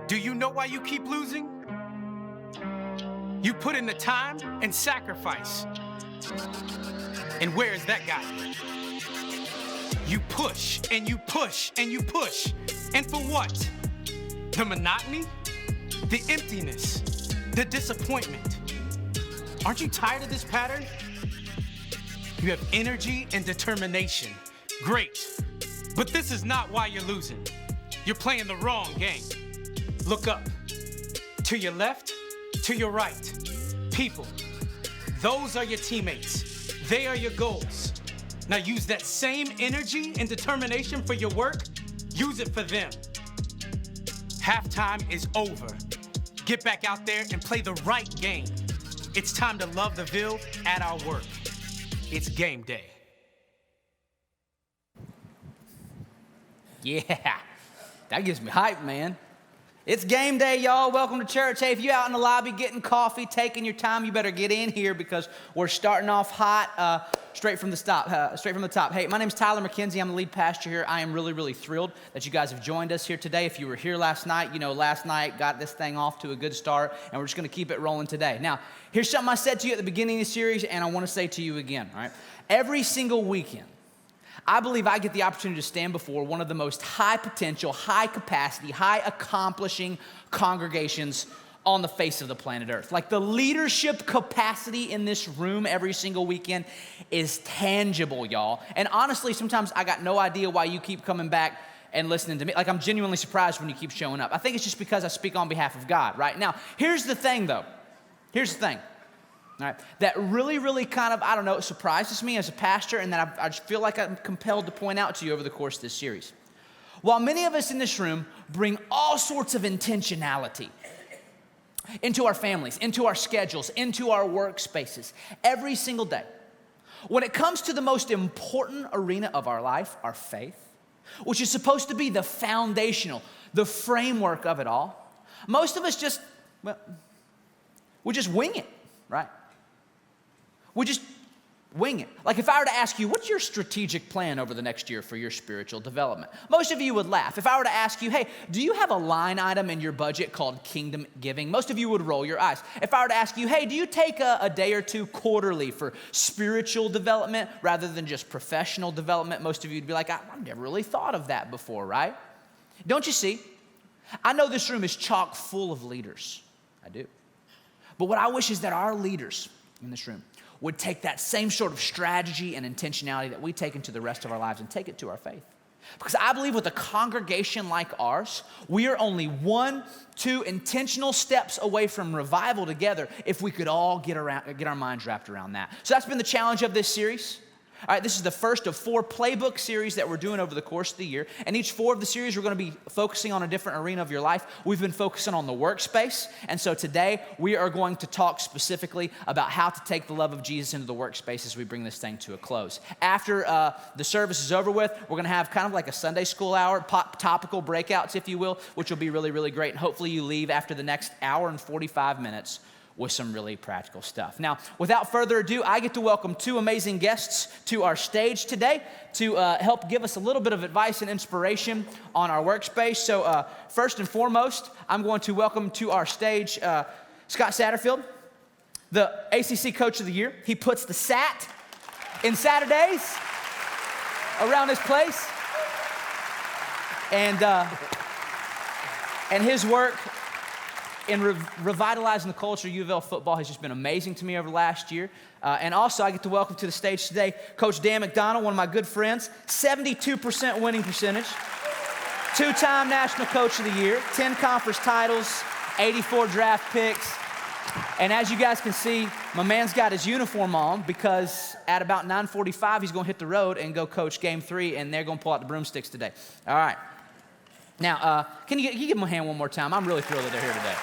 Do you know why you keep losing? You put in the time and sacrifice. And where is that guy? You push and you push and you push. And for what? The monotony? The emptiness? The disappointment? Aren't you tired of this pattern? You have energy and determination. Great. But this is not why you're losing. You're playing the wrong game. Look up. To your left, to your right. People, those are your teammates. They are your goals. Now use that same energy and determination for your work. Use it for them. Halftime is over. Get back out there and play the right game. It's time to love the Ville at our work. It's game day. Yeah, that gives me hype, man. It's game day, y'all. Welcome to church. Hey, if you're out in the lobby getting coffee, taking your time, you better get in here because we're starting off hot, straight from the top. Hey, my name's Tyler McKenzie. I'm the lead pastor here. I am really, really thrilled that you guys have joined us here today. If you were here last night, last night got this thing off to a good start, and we're just going to keep it rolling today. Now, here's something I said to you at the beginning of the series, and I want to say to you again, all right? Every single weekend, I believe I get the opportunity to stand before one of the most high potential, high capacity, high accomplishing congregations on the face of the planet Earth. Like the leadership capacity in this room every single weekend is tangible, y'all. And honestly, sometimes I got no idea why you keep coming back and listening to me. Like I'm genuinely surprised when you keep showing up. I think it's just because I speak on behalf of God, right? Now, here's the thing though. Here's the thing. All right, that really, really kind of, surprises me as a pastor, and that I just feel like I'm compelled to point out to you over the course of this series. While many of us in this room bring all sorts of intentionality into our families, into our schedules, into our workspaces, every single day, when it comes to the most important arena of our life, our faith, which is supposed to be the foundational, the framework of it all, most of us we just wing it, right? We just wing it. Like if I were to ask you, what's your strategic plan over the next year for your spiritual development? Most of you would laugh. If I were to ask you, hey, do you have a line item in your budget called kingdom giving? Most of you would roll your eyes. If I were to ask you, hey, do you take a day or two quarterly for spiritual development rather than just professional development? Most of you would be like, I've never really thought of that before, right? Don't you see? I know this room is chock full of leaders. I do. But what I wish is that our leaders in this room would take that same sort of strategy and intentionality that we take into the rest of our lives and take it to our faith. Because I believe with a congregation like ours, we are only 1-2 intentional steps away from revival together if we could all get our minds wrapped around that. So that's been the challenge of this series. All right, this is the first of 4 Playbook series that we're doing over the course of the year. And each 4 of the series, we're going to be focusing on a different arena of your life. We've been focusing on the workspace. And so today, we are going to talk specifically about how to take the love of Jesus into the workspace as we bring this thing to a close. After the service is over with, we're going to have kind of like a Sunday school hour, topical breakouts, if you will, which will be really, really great. And hopefully you leave after the next hour and 45 minutes with some really practical stuff. Now, without further ado, I get to welcome 2 amazing guests to our stage today to help give us a little bit of advice and inspiration on our workspace. So first and foremost, I'm going to welcome to our stage Scott Satterfield, the ACC Coach of the Year. He puts the SAT in Saturdays around this place. And his work in revitalizing the culture of Ville football has just been amazing to me over the last year. And also, I get to welcome to the stage today Coach Dan McDonald, one of my good friends, 72% winning percentage, 2-time National Coach of the Year, 10 conference titles, 84 draft picks. And as you guys can see, my man's got his uniform on because at about 9:45, he's going to hit the road and go coach Game 3, and they're going to pull out the broomsticks today. All right. Now, can you give them a hand one more time? I'm really thrilled that they're here today.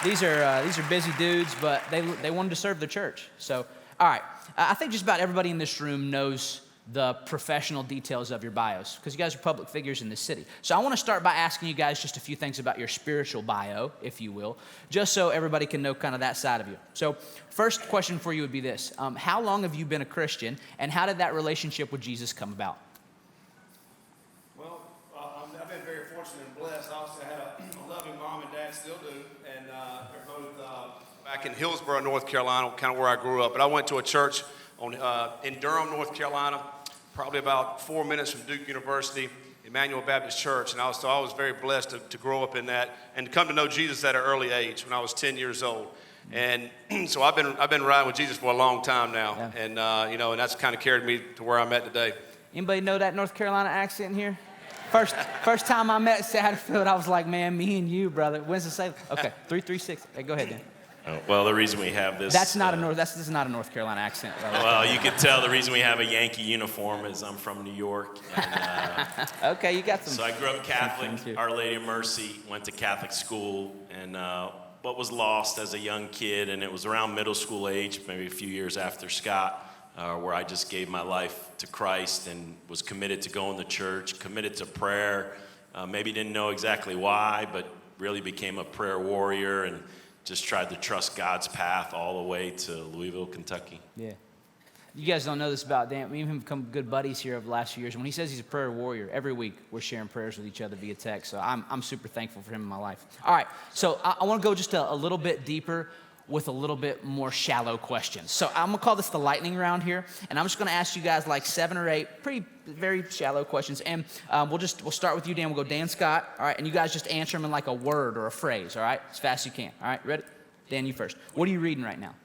These are busy dudes, but they wanted to serve the church. So, all right. I think just about everybody in this room knows the professional details of your bios because you guys are public figures in this city. So I want to start by asking you guys just a few things about your spiritual bio, if you will, just so everybody can know kind of that side of you. So first question for you would be this. How long have you been a Christian, and how did that relationship with Jesus come about? Well, I've been very dad still do, and they're both back in Hillsborough, North Carolina, kind of where I grew up. But I went to a church in Durham, North Carolina, probably about 4 minutes from Duke University, Emmanuel Baptist Church, and I was very blessed to grow up in that and to come to know Jesus at an early age when I was 10 years old. And so I've been riding with Jesus for a long time now, and and that's kind of carried me to where I'm at today. Anybody know that North Carolina accent here? First time I met Satterfield, I was like, man, me and you, brother. When's the save? Okay, 336. Hey, go ahead, Dan. Well, the reason we have this... This is not a North Carolina accent. Well, you can tell the reason we have a Yankee uniform is I'm from New York. And, okay, you got some... So I grew up Catholic. Our Lady of Mercy, went to Catholic school, and what was lost as a young kid, and it was around middle school age, maybe a few years after Scott, where I just gave my life to Christ and was committed to going to church, committed to prayer. Maybe didn't know exactly why, but really became a prayer warrior and just tried to trust God's path all the way to Louisville, Kentucky. Yeah. You guys don't know this about Dan. Me and him become good buddies here over the last few years. When he says he's a prayer warrior, every week we're sharing prayers with each other via text. So I'm super thankful for him in my life. All right, so I want to go just a little bit deeper with a little bit more shallow questions. So I'm going to call this the lightning round here, and I'm just going to ask you guys like 7 or 8 very shallow questions, and we'll start with you, Dan. We'll go Dan, Scott, all right, and you guys just answer them in like a word or a phrase, all right, as fast as you can. All right, ready? Dan, you first. What are you reading right now?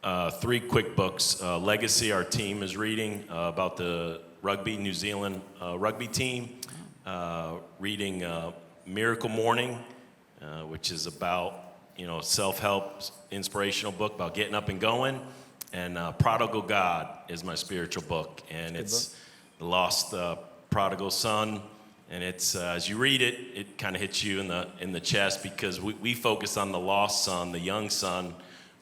3 quick books. Legacy, our team is reading about the New Zealand rugby team. Reading Miracle Morning, which is about self-help, inspirational book about getting up and going. And Prodigal God is my spiritual book, and it's the lost prodigal son. And it's as you read it, it kind of hits you in the chest because we focus on the lost son, the young son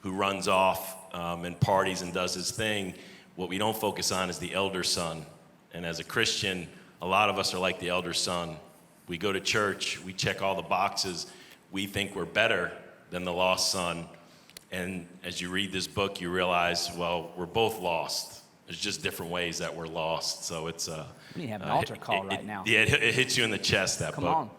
who runs off and parties and does his thing. What we don't focus on is the elder son. And as a Christian, a lot of us are like the elder son. We go to church, we check all the boxes, we think we're better than the lost son. And as you read this book, you realize, well, we're both lost. There's just different ways that we're lost. So it's we need to have an altar call right now. Yeah, it hits you in the chest, that Come book. on.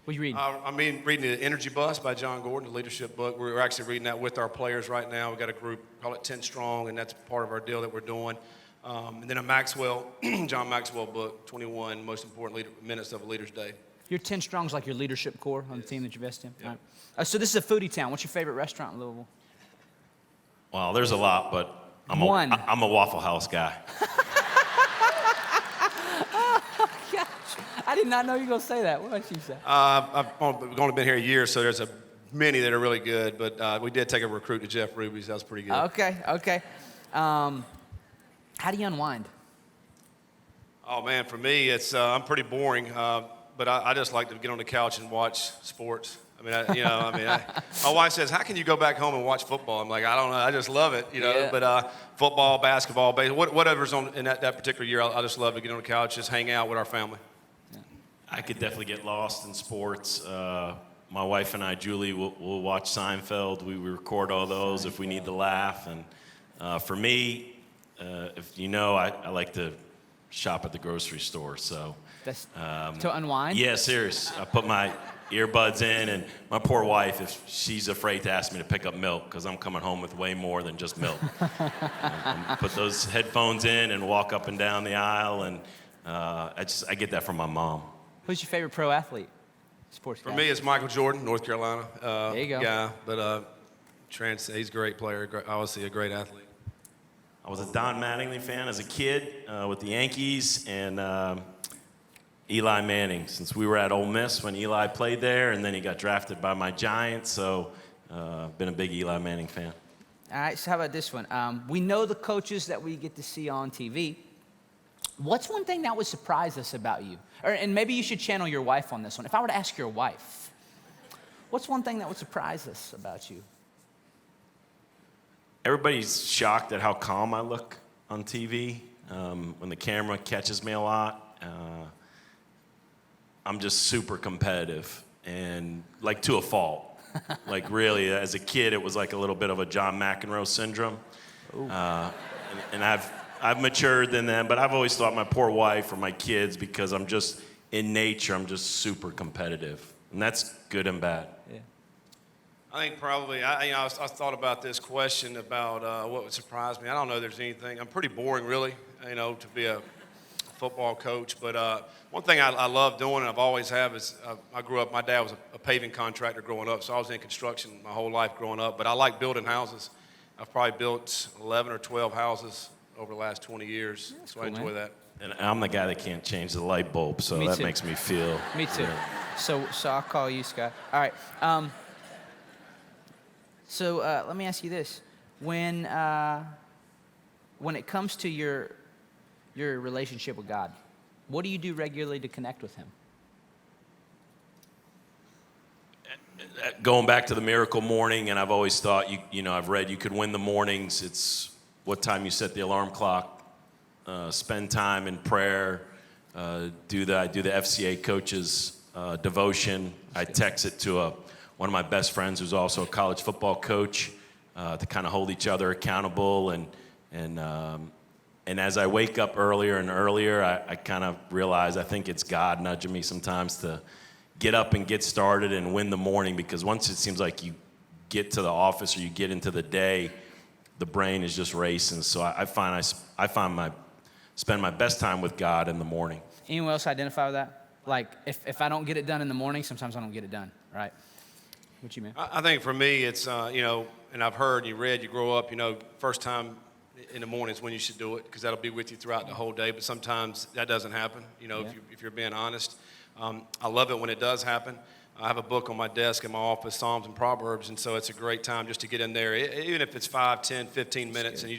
What are you reading? Reading The Energy Bus by John Gordon, the leadership book. We're actually reading that with our players right now. We've got a group, call it 10 Strong, and that's part of our deal that we're doing. And then a John Maxwell book, 21 Most Important Minutes of a Leader's Day. Your 10 Strong's like your leadership core on the team that you invest in? Yep. All right. So this is a foodie town. What's your favorite restaurant in Louisville? Well, there's a lot, but I'm a Waffle House guy. I did not know you were going to say that. What about you, Seth? I've only been here a year, so there's many that are really good, but we did take a recruit to Jeff Ruby's. That was pretty good. Okay. How do you unwind? Oh, man, for me, it's I'm pretty boring, but I just like to get on the couch and watch sports. My wife says, how can you go back home and watch football? I'm like, I don't know. I just love it, Yeah. But football, basketball, baseball, whatever's on in that particular year, I just love to get on the couch, just hang out with our family. I could definitely get lost in sports. My wife and I, Julie, will watch Seinfeld. We record all those if we need to laugh. And for me, if you know, I like to shop at the grocery store. So to unwind? Yeah, serious. I put my earbuds in, and my poor wife, if she's afraid to ask me to pick up milk because I'm coming home with way more than just milk. And put those headphones in and walk up and down the aisle, and I get that from my mom. Who's your favorite pro athlete? Sports guy? For me, it's Michael Jordan, North Carolina. There you go. Guy, but he's a great player, obviously a great athlete. I was a Don Mattingly fan as a kid with the Yankees, and Eli Manning, since we were at Ole Miss when Eli played there, and then he got drafted by my Giants, so been a big Eli Manning fan. All right, so how about this one? We know the coaches that we get to see on TV. What's one thing that would surprise us about you? And maybe you should channel your wife on this one. If I were to ask your wife, what's one thing that would surprise us about you? Everybody's shocked at how calm I look on TV when the camera catches me a lot. I'm just super competitive and like to a fault. Like really, as a kid, it was like a little bit of a John McEnroe syndrome. And I've matured than then, but I've always thought my poor wife or my kids, because I'm just in nature, I'm just super competitive. And that's good and bad. Yeah. I think probably, I thought about this question about what would surprise me. I don't know if there's anything. I'm pretty boring, really, to be a football coach. But one thing I love doing, and I've always have, is I grew up, my dad was a paving contractor growing up, so I was in construction my whole life growing up. But I like building houses. I've probably built 11 or 12 houses over the last 20 years, so cool, I enjoy that. And I'm the guy that can't change the light bulb, so that makes me feel. Me too. So I'll call you, Scott. All right. So let me ask you this: when it comes to your relationship with God, what do you do regularly to connect with Him? Going back to the miracle morning, and I've always thought, I've read you could win the mornings. It's what time you set the alarm clock. Spend time in prayer. I do the FCA Coaches devotion. I text it to one of my best friends who's also a college football coach to kind of hold each other accountable. And as I wake up earlier and earlier, I kind of realize I think it's God nudging me sometimes to get up and get started and win the morning, because once it seems like you get to the office or you get into the day, the brain is just racing. So I find spend my best time with God in the morning. Anyone else identify with that? Like, if I don't get it done in the morning, sometimes I don't get it done, right? What you mean? I think for me, it's, and I've heard, you read, you grow up, first time in the morning is when you should do it, because that'll be with you throughout the whole day. But sometimes that doesn't happen, if you're being honest. I love it when it does happen. I have a book on my desk in my office, Psalms and Proverbs, and so it's a great time just to get in there, even if it's 5, 10, 15 minutes, and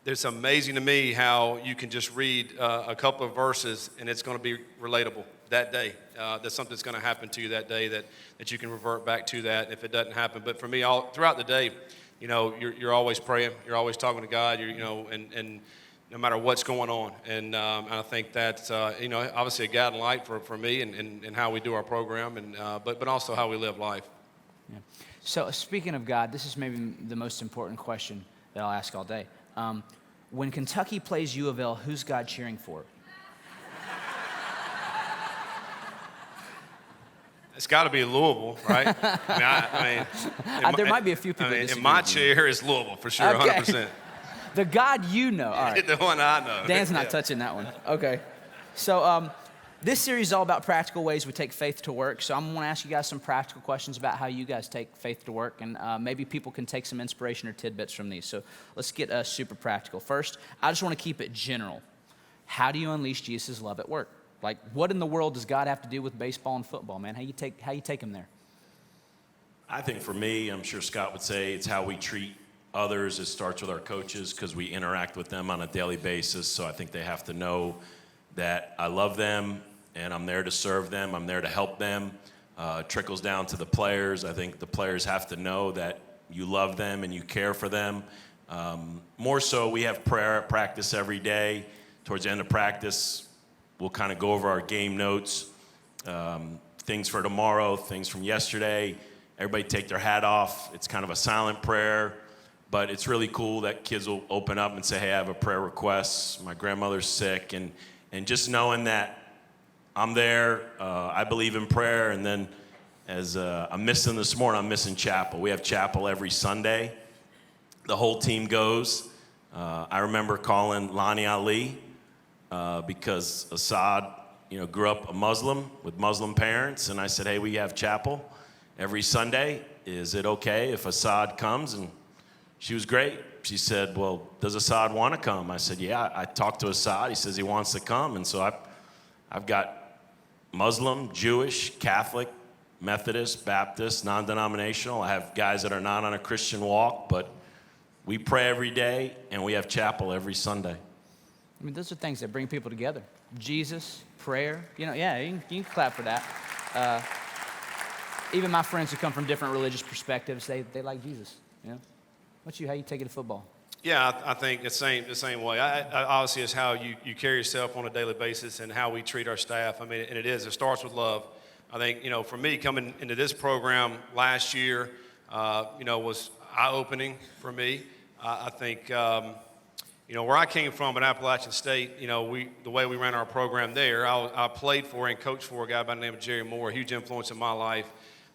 it's amazing to me how you can just read a couple of verses and it's going to be relatable that day. That something's going to happen to you that day that you can revert back to that if it doesn't happen. But for me, throughout the day, you're always praying, you're always talking to God, and no matter what's going on. And I think that's, obviously a guiding light for me and how we do our program, but also how we live life. Yeah. So speaking of God, this is maybe the most important question that I'll ask all day. When Kentucky plays U of L, who's God cheering for? It's got to be Louisville, right? There might be a few people. In my chair is Louisville for sure, okay. 100%. The God you know. All right. The one I know. Dan's not touching that one. Okay. So this series is all about practical ways we take faith to work. So I'm going to ask you guys some practical questions about how you guys take faith to work, and maybe people can take some inspiration or tidbits from these. So let's get super practical. First, I just want to keep it general. How do you unleash Jesus' love at work? Like, what in the world does God have to do with baseball and football, man? How you take him there? I think for me, I'm sure Scott would say, it's how we treat others. It starts with our coaches because we interact with them on a daily basis. So I think they have to know that I love them and I'm there to serve them. I'm there to help them. It trickles down to the players. I think the players have to know that you love them and you care for them. More so, we have prayer at practice every day. Towards the end of practice, we'll kind of go over our game notes, things for tomorrow, things from yesterday. Everybody take their hat off. It's kind of a silent prayer. But it's really cool that kids will open up and say, hey, I have a prayer request. My grandmother's sick. And just knowing that I'm there, I believe in prayer. And then as I'm missing this morning, I'm missing chapel. We have chapel every Sunday. The whole team goes. I remember calling Lonnie Ali because Assad, grew up a Muslim with Muslim parents. And I said, hey, we have chapel every Sunday. Is it okay if Assad comes? And she was great. She said, well, does Assad want to come? I said, yeah, I talked to Assad. He says he wants to come. And so I've got Muslim, Jewish, Catholic, Methodist, Baptist, non-denominational. I have guys that are not on a Christian walk, but we pray every day and we have chapel every Sunday. I mean, those are things that bring people together. Jesus, prayer, you can clap for that. Even my friends who come from different religious perspectives, they like Jesus, How you take it to football? Yeah, I think the same way. Obviously, it's how you carry yourself on a daily basis and how we treat our staff. I mean, and it starts with love. I think, for me, coming into this program last year, was eye-opening for me. I think, Where I came from at Appalachian State, the way we ran our program there, I played for and coached for a guy by the name of Jerry Moore, a huge influence in my life,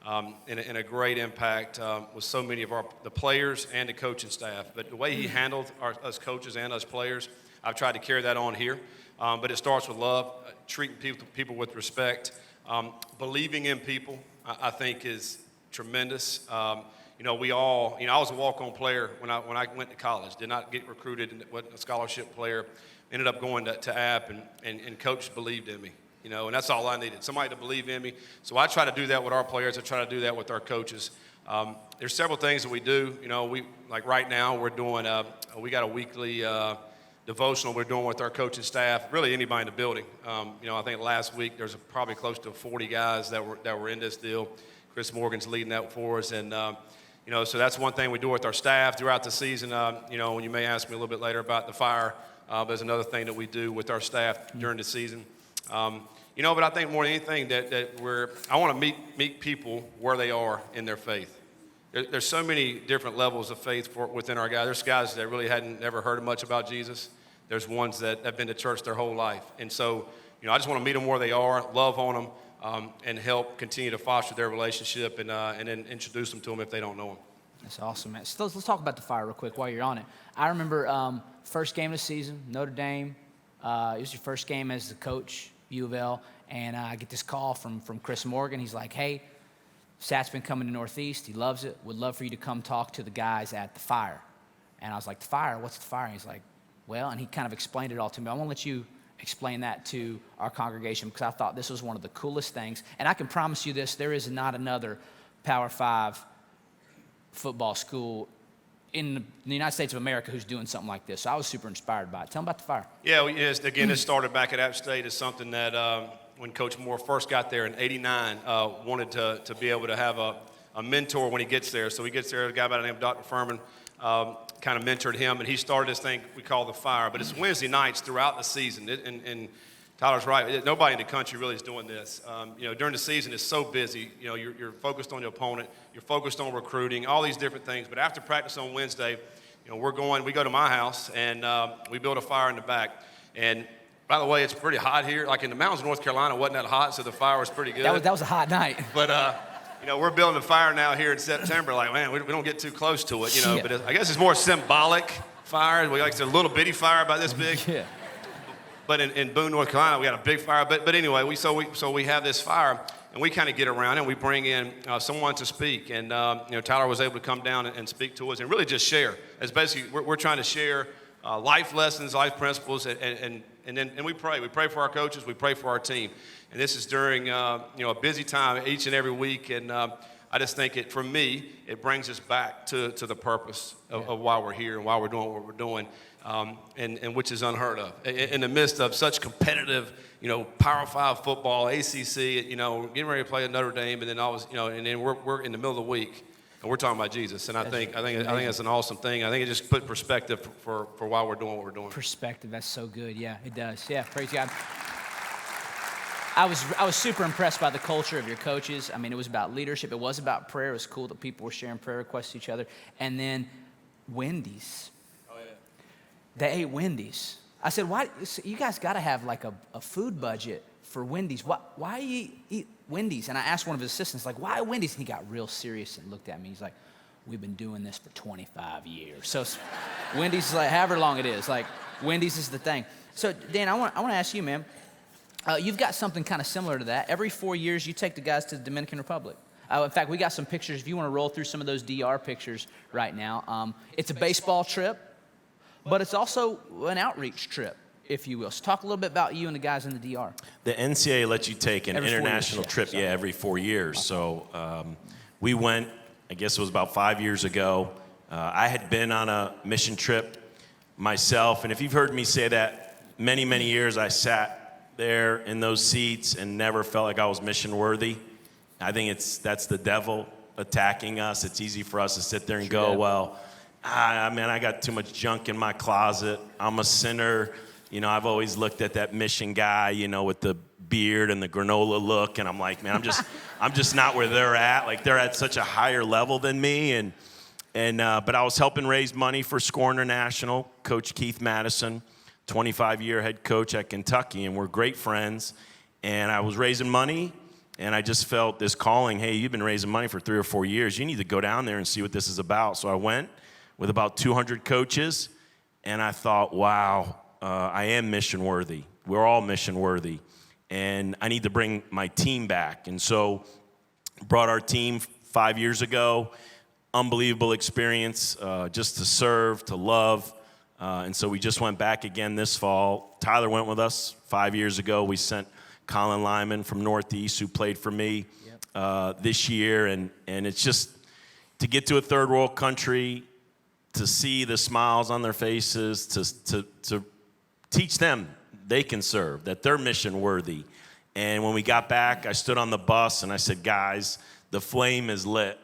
and a great impact with so many of the players and the coaching staff. But the way he handled us coaches and us players, I've tried to carry that on here. But it starts with love, treating people with respect, believing in people, I think is tremendous. I was a walk-on player when I went to college. Did not get recruited, and wasn't a scholarship player. Ended up going to App, and Coach believed in me. And that's all I needed, somebody to believe in me. So I try to do that with our players. I try to do that with our coaches. There's several things that we do. Like right now, we're doing we got a weekly devotional we're doing with our coaching staff, really anybody in the building. I think last week there's probably close to 40 guys that were in this deal. Chris Morgan's leading that for us, and so that's one thing we do with our staff throughout the season. When you may ask me a little bit later about the fire, there's another thing that we do with our staff during the season. But I think more than anything that I want to meet people where they are in their faith. There's so many different levels of faith within our guys. There's guys that really hadn't never heard much about Jesus. There's ones that have been to church their whole life. And so, I just want to meet them where they are, love on them, and help continue to foster their relationship and then introduce them to them if they don't know them. That's awesome, man. So let's talk about the fire real quick while you're on it. I remember first game of the season, Notre Dame. It was your first game as the coach, Ville, and I get this call from Chris Morgan. He's like, hey, Sat's been coming to Northeast. He loves it. Would love for you to come talk to the guys at the fire. And I was like, the fire? What's the fire? And he's like, well, and he kind of explained it all to me. I want to let you explain that to our congregation because I thought this was one of the coolest things. And I can promise you this, there is not another Power 5 football school in the United States of America who's doing something like this. So I was super inspired by it. Tell them about the fire. Yeah, again, it started back at App State as something that when Coach Moore first got there in '89, wanted to be able to have a mentor when he gets there. So he gets there, a guy by the name of Dr. Furman, kind of mentored him, and he started this thing we call the fire. But it's Wednesday nights throughout the season, and Tyler's right. Nobody in the country really is doing this. During the season, it's so busy. You're focused on your opponent. You're focused on recruiting, all these different things. But after practice on Wednesday, we go to my house, and we build a fire in the back. And by the way, it's pretty hot here. Like in the mountains of North Carolina, it wasn't that hot, so the fire was pretty good. That was a hot night. But we're building a fire now here in September. Like, man, we don't get too close to it, Yeah. But I guess it's more symbolic fire. It's a little bitty fire about this big. Yeah. But in Boone, North Carolina, we got a big fire. But anyway, we have this fire, and we kind of get around and we bring in someone to speak. And Tyler was able to come down and speak to us and really just share. It's basically we're trying to share life lessons, life principles, and then we pray. We pray for our coaches. We pray for our team. And this is during a busy time each and every week. And I just think for me, it brings us back to the purpose of why we're here and why we're doing what we're doing. And which is unheard of. In the midst of such competitive, Power 5 football, ACC, getting ready to play at Notre Dame, and then and then we're in the middle of the week, and we're talking about Jesus. And I think that's an awesome thing. I think it just put perspective for why we're doing what we're doing. Perspective, that's so good. Yeah, it does. Yeah, praise God. I was super impressed by the culture of your coaches. I mean, it was about leadership. It was about prayer. It was cool that people were sharing prayer requests to each other. And then Wendy's. They ate Wendy's. I said, why? You guys got to have like a food budget for Wendy's. Why you eat Wendy's? And I asked one of his assistants, like, why Wendy's? And he got real serious and looked at me. He's like, we've been doing this for 25 years. So Wendy's is like, however long it is, like Wendy's is the thing. So Dan, I want to ask you, man, you've got something kind of similar to that. Every 4 years, you take the guys to the Dominican Republic. In fact, we got some pictures. If you want to roll through some of those DR pictures right now. It's a baseball trip. But it's also an outreach trip, if you will. So talk a little bit about you and the guys in the DR. The NCAA lets you take an international trip, every 4 years. So we went, I guess it was about 5 years ago. I had been on a mission trip myself, and if you've heard me say that many, many years, I sat there in those seats and never felt like I was mission worthy. I think that's the devil attacking us. It's easy for us to sit there and go, well, man, I got too much junk in my closet. I'm a sinner. I've always looked at that mission guy, with the beard and the granola look, and I'm like, man, I'm just not where they're at. Like, they're at such a higher level than me, but I was helping raise money for SCORE International, Coach Keith Madison, 25-year head coach at Kentucky, and we're great friends. And I was raising money, and I just felt this calling, hey, you've been raising money for 3 or 4 years. You need to go down there and see what this is about. So I went with about 200 coaches, and I thought, wow, I am mission worthy. We're all mission worthy. And I need to bring my team back. And so brought our team 5 years ago. Unbelievable experience, just to serve, to love. And so we just went back again this fall. Tyler went with us 5 years ago. We sent Colin Lyman from Northeast, who played for me this year. And it's just to get to a third world country, to see the smiles on their faces, to teach them they can serve, that they're mission worthy. And when we got back, I stood on the bus and I said, guys, the flame is lit.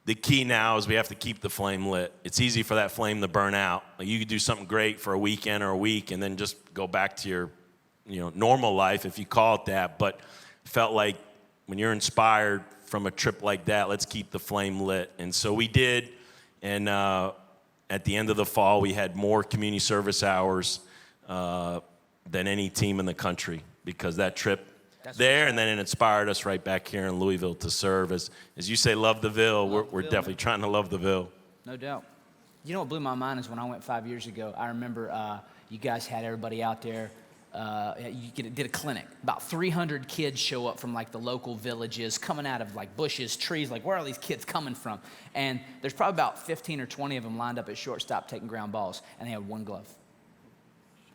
The key now is we have to keep the flame lit. It's easy for that flame to burn out. Like you could do something great for a weekend or a week and then just go back to your normal life, if you call it that. But felt like when you're inspired from a trip like that, let's keep the flame lit. And so we did. And at the end of the fall, we had more community service hours than any team in the country, because that trip there, and then it inspired us right back here in Louisville to serve. As you say, love the Ville. We're definitely trying to love the Ville. No doubt. You know what blew my mind is when I went 5 years ago, I remember you guys had everybody out there. You did a clinic. About 300 kids show up from like the local villages, coming out of like bushes, trees. Like, where are these kids coming from? And there's probably about 15 or 20 of them lined up at shortstop taking ground balls, and they had one glove.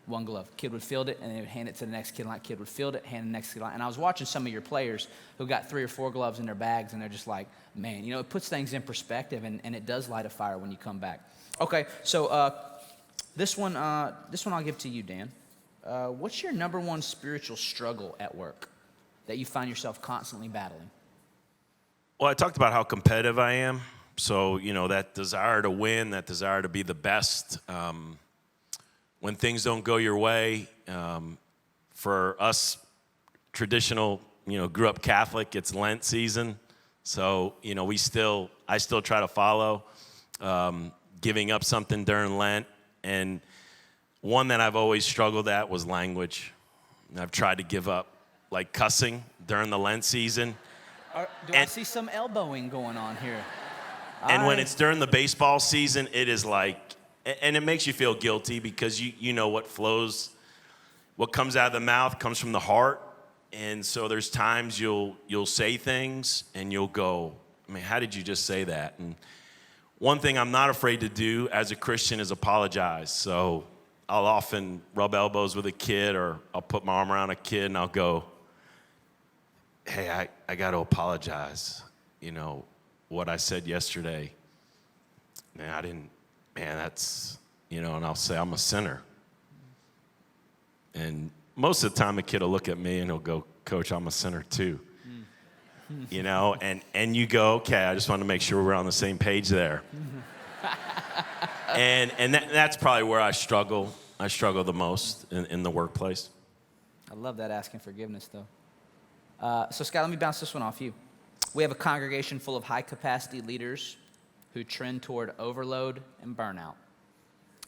One glove. Kid would field it, and they would hand it to the next kid line. Kid would field it, hand it to the next kid line. And I was watching some of your players who got 3 or 4 gloves in their bags, and they're just like, man, it puts things in perspective, and it does light a fire when you come back. Okay, so this one I'll give to you, Dan. What's your number one spiritual struggle at work that you find yourself constantly battling? Well, I talked about how competitive I am. So, that desire to win, that desire to be the best. When things don't go your way, for us traditional, grew up Catholic, it's Lent season. So, I still try to follow, giving up something during Lent. And one that I've always struggled at was language. I've tried to give up, like cussing during the Lent season. I see some elbowing going on here? And when it's during the baseball season, it is like, and it makes you feel guilty because you know what comes out of the mouth comes from the heart. And so there's times you'll say things and you'll go, how did you just say that? And one thing I'm not afraid to do as a Christian is apologize. So I'll often rub elbows with a kid, or I'll put my arm around a kid and I'll go, hey, I got to apologize. What I said yesterday, that's, and I'll say I'm a sinner. And most of the time a kid will look at me and he'll go, Coach, I'm a sinner too. And you go, okay, I just want to make sure we're on the same page there. and that's probably where I struggle. I struggle the most in the workplace. I love that, asking forgiveness, though. So, Scott, let me bounce this one off you. We have a congregation full of high-capacity leaders who trend toward overload and burnout.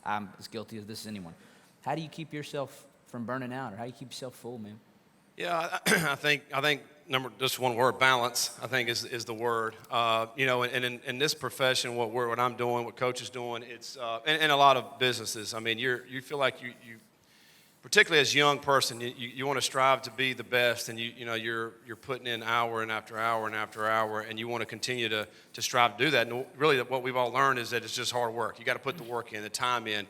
I'm as guilty as this as anyone. How do you keep yourself from burning out, or how do you keep yourself full, man? Yeah, I think just one word, balance, I think is the word. And in this profession, what I'm doing, what Coach is doing, it's and a lot of businesses. You feel like you particularly as a young person, you want to strive to be the best, and you're putting in hour and after hour and after hour, and you want to continue to strive to do that. And really, what we've all learned is that it's just hard work. You got to put the work in, the time in,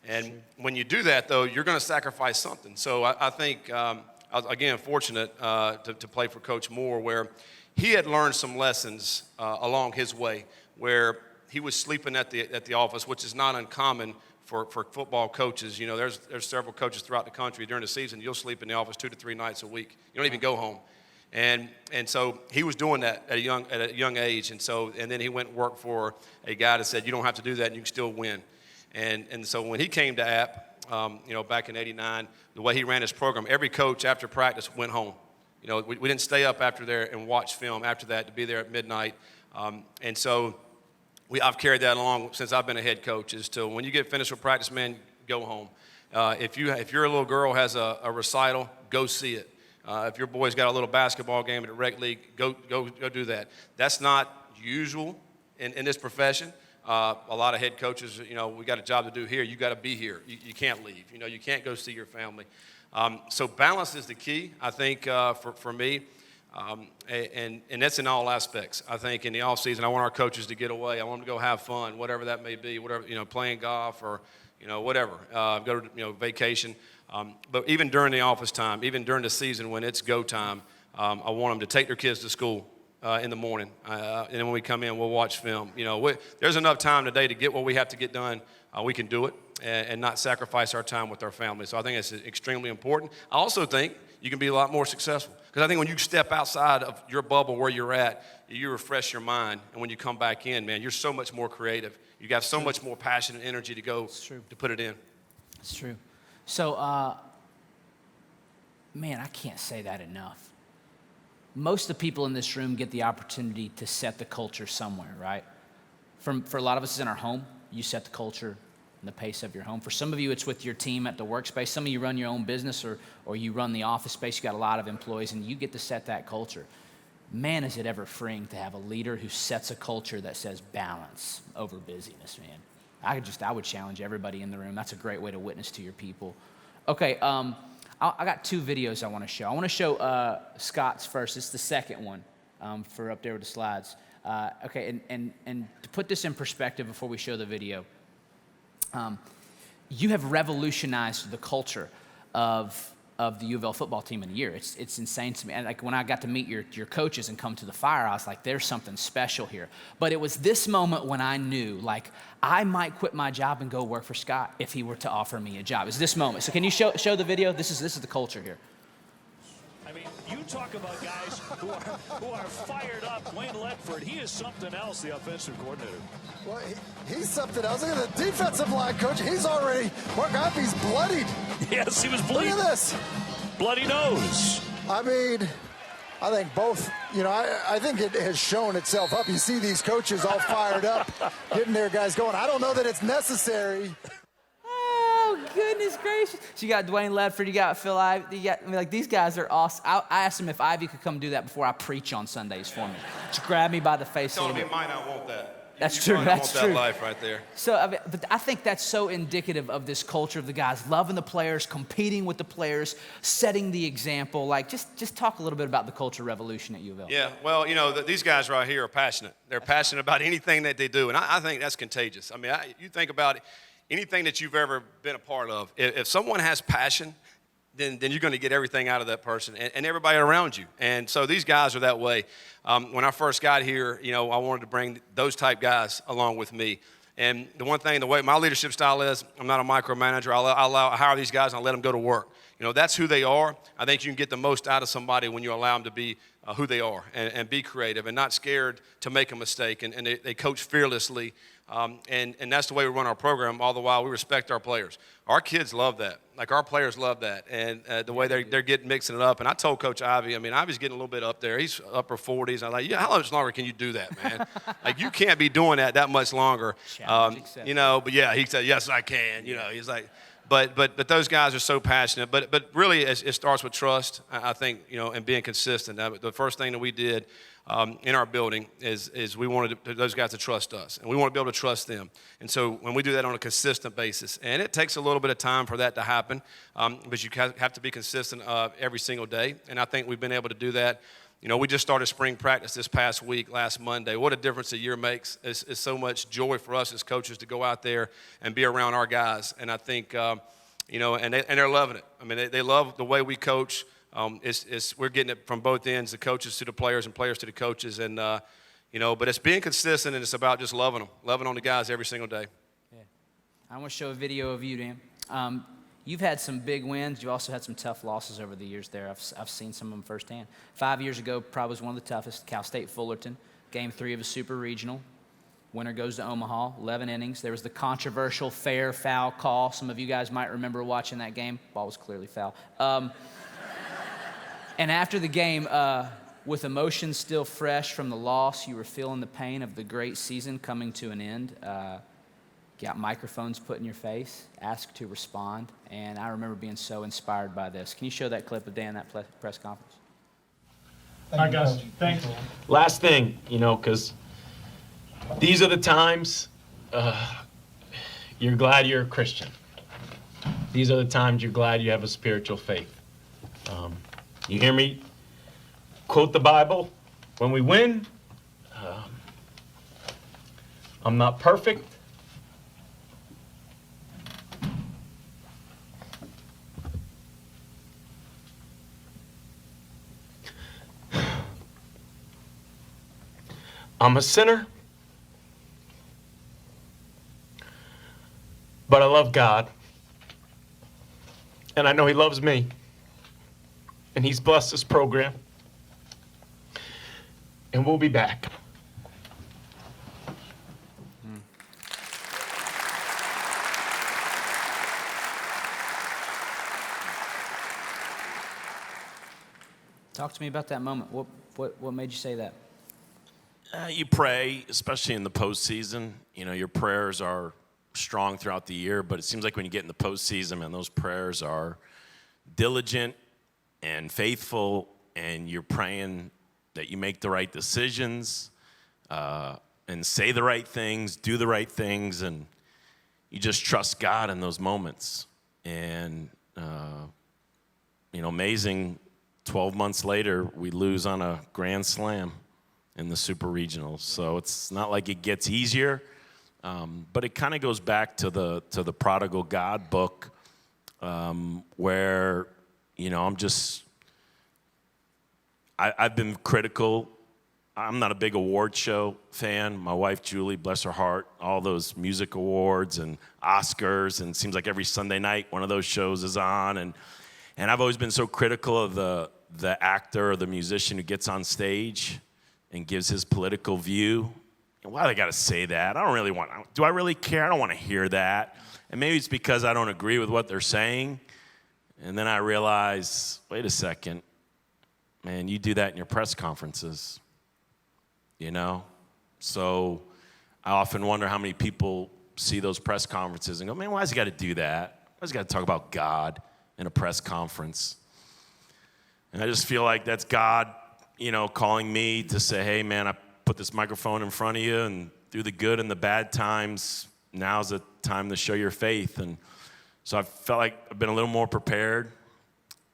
and when you do that, though, you're going to sacrifice something. So I think. I was, again, fortunate to play for Coach Moore, where he had learned some lessons along his way, where he was sleeping at the office, which is not uncommon for football coaches. There's several coaches throughout the country during the season. You'll sleep in the office 2 to 3 nights a week. You don't even go home, and so he was doing that at a young age, and then he went and worked for a guy that said you don't have to do that and you can still win, and so when he came to App. Back in '89, the way he ran his program, every coach after practice went home. We didn't stay up after there and watch film after that to be there at midnight. And so I've carried that along since I've been a head coach, is to when you get finished with practice, man, go home. If your little girl has a recital, go see it. If your boy's got a little basketball game at a rec league, go do that. That's not usual in this profession. A lot of head coaches, we got a job to do here. You got to be here. You can't leave. You can't go see your family. So balance is the key, I think, for me. And that's in all aspects. I think in the off season, I want our coaches to get away. I want them to go have fun, whatever that may be, whatever, playing golf or, whatever, go to, vacation. But even during the office time, even during the season when it's go time, I want them to take their kids to school in the morning. And then when we come in, we'll watch film. There's enough time today to get what we have to get done. We can do it and not sacrifice our time with our family. So I think it's extremely important. I also think you can be a lot more successful. Because I think when you step outside of your bubble where you're at, you refresh your mind. And when you come back in, man, you're so much more creative. You got so much more passion and energy to go to put it in. It's true. So, man, I can't say that enough. Most of the people in this room get the opportunity to set the culture somewhere, right? For a lot of us, it's in our home. You set the culture and the pace of your home. For some of you, it's with your team at the workspace. Some of you run your own business or you run the office space. You got a lot of employees, and you get to set that culture. Man, is it ever freeing to have a leader who sets a culture that says balance over busyness, man. I would challenge everybody in the room. That's a great way to witness to your people. Okay, I got 2 videos I want to show. I want to show Scott's first. It's the second one for up there with the slides. Okay, and to put this in perspective before we show the video, you have revolutionized the culture of the U of L football team in a year. It's insane to me. And like when I got to meet your coaches and come to the fire, I was like, there's something special here. But it was this moment when I knew, like, I might quit my job and go work for Scott if he were to offer me a job. It's this moment. So can you show the video? This is the culture here. I mean, you talk about guys who are fired up. Wayne Ledford, he is something else, the offensive coordinator. Well, he's something else. Look at the defensive line coach. He's already, he's bloodied. Yes, he was bleeding. Look at this. Bloody nose. I mean, I think both, I think it has shown itself up. You see these coaches all fired up, getting their guys going. I don't know that it's necessary. Oh, goodness gracious. So you got Dwayne Ledford, you got Phil Ivey, these guys are awesome. I asked him if Ivy could come do that before I preach on Sundays for me. Just grab me by the face a Telling little me bit. might not want that. That's You true. might not That's want true. that life right there. So, but I think that's so indicative of this culture of the guys loving the players, competing with the players, setting the example. Like, just talk a little bit about the culture revolution at U of L. Yeah, well, these guys right here are passionate. They're passionate about anything that they do, and I think that's contagious. I mean, you think about anything that you've ever been a part of. If someone has passion, then you're going to get everything out of that person and everybody around you. And so these guys are that way. When I first got here, I wanted to bring those type guys along with me. And the one thing, the way my leadership style is, I'm not a micromanager. I hire these guys and I let them go to work. That's who they are. I think you can get the most out of somebody when you allow them to be who they are and be creative and not scared to make a mistake. And they coach fearlessly. And that's the way we run our program. All the while, we respect our players. Our kids love that. Like, our players love that. And the way they're getting mixing it up. And I told Coach Ivy, Ivy's getting a little bit up there. He's upper 40s. I'm like, how much longer can you do that, man? Like, you can't be doing that much longer. But yeah, he said, yes, I can. He's like, but those guys are so passionate. But really, it starts with trust, I think, and being consistent. The first thing that we did in our building is we wanted those guys to trust us, and we want to be able to trust them. And so when we do that on a consistent basis, and it takes a little bit of time for that to happen, but you have to be consistent every single day, and I think we've been able to do that. We just started spring practice this past week, last Monday. What a difference a year makes. It's so much joy for us as coaches to go out there and be around our guys, and I think, and they're loving it. They love the way we coach. We're getting it from both ends, the coaches to the players and players to the coaches. And, but it's being consistent, and it's about just loving on the guys every single day. Yeah. I want to show a video of you, Dan. You've had some big wins. You've also had some tough losses over the years there. I've seen some of them firsthand. 5 years ago, probably was one of the toughest, Cal State Fullerton, Game 3 of a super regional. Winner goes to Omaha, 11 innings. There was the controversial fair foul call. Some of you guys might remember watching that game. Ball was clearly foul. And after the game, With emotions still fresh from the loss, you were feeling the pain of the great season coming to an end. Got microphones put in your face, asked to respond, and I remember being so inspired by this. Can you show that clip of Dan at that press conference? All right, guys, thanks. Last thing, because these are the times you're glad you're a Christian. These are the times you're glad you have a spiritual faith. You hear me quote the Bible when we win. I'm not perfect. I'm a sinner, but I love God, and I know He loves me, and He's blessed this program, and we'll be back. Talk to me about that moment. What made you say that? You pray, especially in the postseason. Your prayers are strong throughout the year, but it seems like when you get in the postseason, man, those prayers are diligent and faithful, and you're praying that you make the right decisions and say the right things, do the right things, and you just trust God in those moments. And, amazing, 12 months later, we lose on a grand slam in the Super Regionals. So it's not like it gets easier, but it kind of goes back to the Prodigal God book, where I've been critical. I'm not a big award show fan. My wife Julie, bless her heart, all those music awards and Oscars, and it seems like every Sunday night one of those shows is on, and I've always been so critical of the actor or the musician who gets on stage and gives his political view. And why do they got to say that? Do I really care? I don't want to hear that. And maybe it's because I don't agree with what they're saying. And then I realize, wait a second, man, you do that in your press conferences, So I often wonder how many people see those press conferences and go, man, why has he got to do that? Why has he got to talk about God in a press conference? And I just feel like that's God, calling me to say, hey, man, I put this microphone in front of you, and through the good and the bad times, now's the time to show your faith. And so I felt like I've been a little more prepared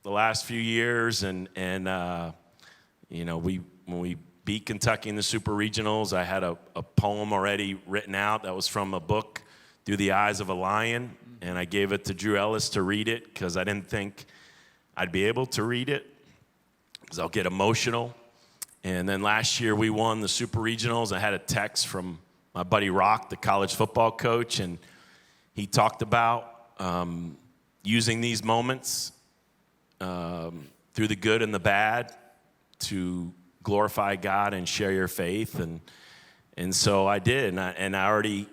the last few years. And when we beat Kentucky in the Super Regionals, I had a poem already written out that was from a book, Through the Eyes of a Lion. And I gave it to Drew Ellis to read it because I didn't think I'd be able to read it because I'll get emotional. And then last year we won the Super Regionals. I had a text from my buddy Rock, the college football coach, and he talked about using these moments through the good and the bad to glorify God and share your faith. And so I did, and I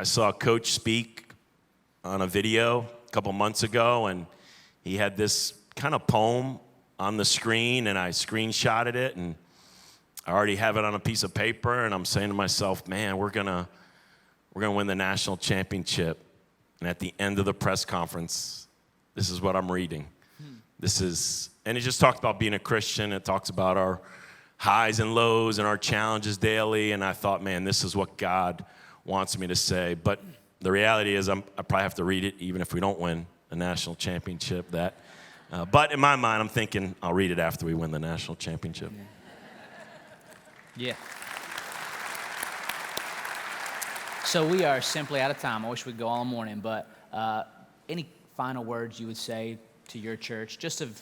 saw a coach speak on a video a couple months ago, and he had this kind of poem on the screen, and I screenshotted it, and I already have it on a piece of paper, and I'm saying to myself, man, we're gonna win the national championship. And at the end of the press conference, this is what I'm reading. And it just talks about being a Christian. It talks about our highs and lows and our challenges daily, and I thought, man, this is what God wants me to say. But the reality is I probably have to read it even if we don't win the national championship. But in my mind, I'm thinking I'll read it after we win the national championship. Yeah. So we are simply out of time. I wish we could go all morning, but any final words you would say to your church, just of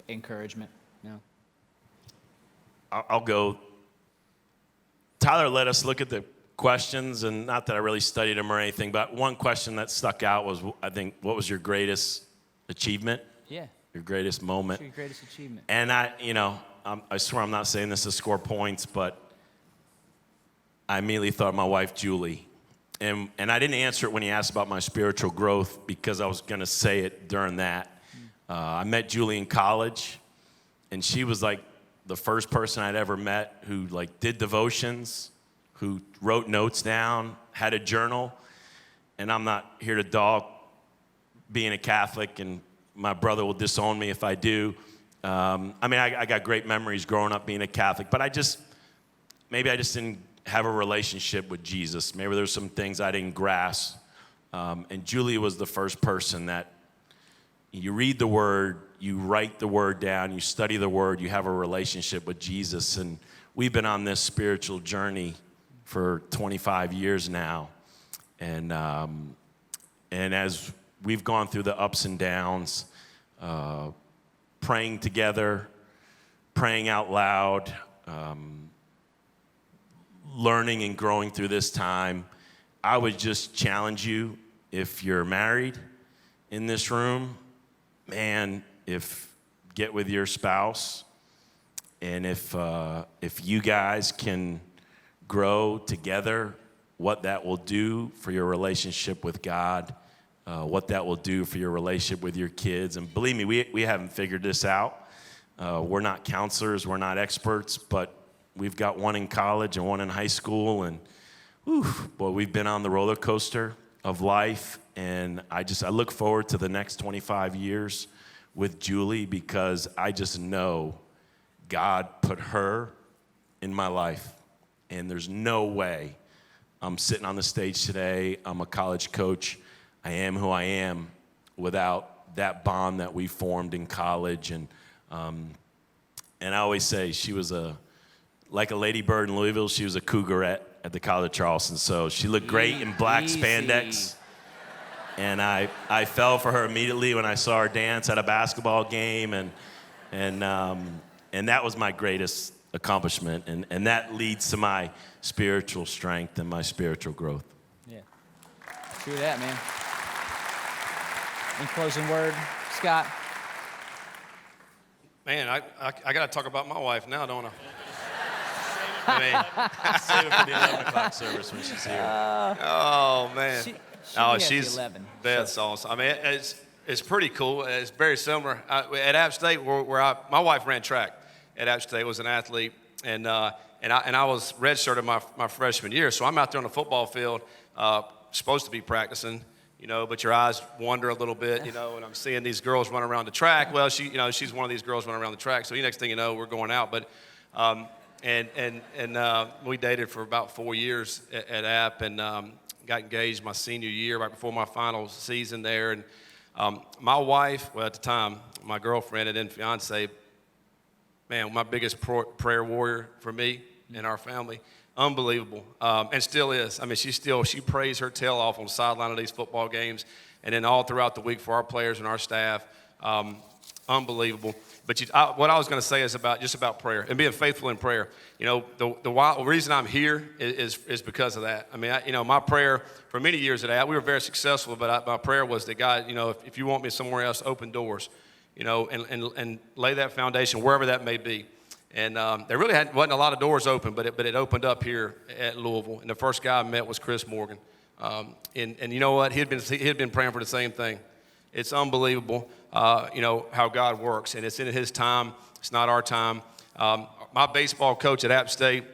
encouragement? I'll go. Tyler let us look at the questions, and not that I really studied them or anything, but one question that stuck out was, I think, what was your greatest achievement? Yeah. Your greatest moment. What's your greatest achievement? And I swear I'm not saying this to score points, but I immediately thought of my wife, Julie. And I didn't answer it when he asked about my spiritual growth because I was going to say it during that. I met Julie in college, and she was like the first person I'd ever met who like did devotions, who wrote notes down, had a journal. And I'm not here to dog being a Catholic, and my brother will disown me if I do. I got great memories growing up being a Catholic, but maybe I just didn't have a relationship with Jesus. Maybe there's some things I didn't grasp. And Julie was the first person that you read the Word, you write the Word down, you study the Word, you have a relationship with Jesus. And we've been on this spiritual journey for 25 years now. And as we've gone through the ups and downs, praying together, praying out loud, learning and growing through this time, I would just challenge you, if you're married in this room, man, get with your spouse, and if you guys can grow together, what that will do for your relationship with God, what that will do for your relationship with your kids. And believe me, we haven't figured this out. We're not counselors, we're not experts, but we've got one in college and one in high school, and we've been on the roller coaster of life. And I look forward to the next 25 years with Julie, because I just know God put her in my life, and there's no way I'm sitting on the stage today, I'm a college coach, I am who I am, without that bond that we formed in college. And I always say she was like a ladybird in Louisville, she was a cougar at the College of Charleston. So she looked great in black spandex. And I fell for her immediately when I saw her dance at a basketball game. And that was my greatest accomplishment. And that leads to my spiritual strength and my spiritual growth. Yeah. True that, man. Any closing word, Scott? Man, I got to talk about my wife now, don't I? Save it for the 11 o'clock service when she's here. Oh, man. She's 11. That's awesome. I mean, it's pretty cool. It's very similar. At App State, where my wife ran track at App State, was an athlete, and I was redshirted my freshman year. So I'm out there on the football field, supposed to be practicing, but your eyes wander a little bit, and I'm seeing these girls run around the track. Well, she's one of these girls running around the track. So next thing you know, we're going out. But we dated for about 4 years at App, and got engaged my senior year, right before my final season there. And my wife, well, at the time, my girlfriend and then fiance, man, my biggest prayer warrior for me and our family. Unbelievable, and still is. I mean, she prays her tail off on the sideline of these football games, and then all throughout the week for our players and our staff. Unbelievable. But what I was going to say is about prayer and being faithful in prayer. The reason I'm here is because of that. I mean, my prayer for many years at App, we were very successful, but my prayer was that God, if you want me somewhere else, open doors, and lay that foundation wherever that may be. And there really wasn't a lot of doors open, but it opened up here at Louisville. And the first guy I met was Chris Morgan. And you know what? He had been praying for the same thing. It's unbelievable, how God works. And it's in his time. It's not our time. My baseball coach at App State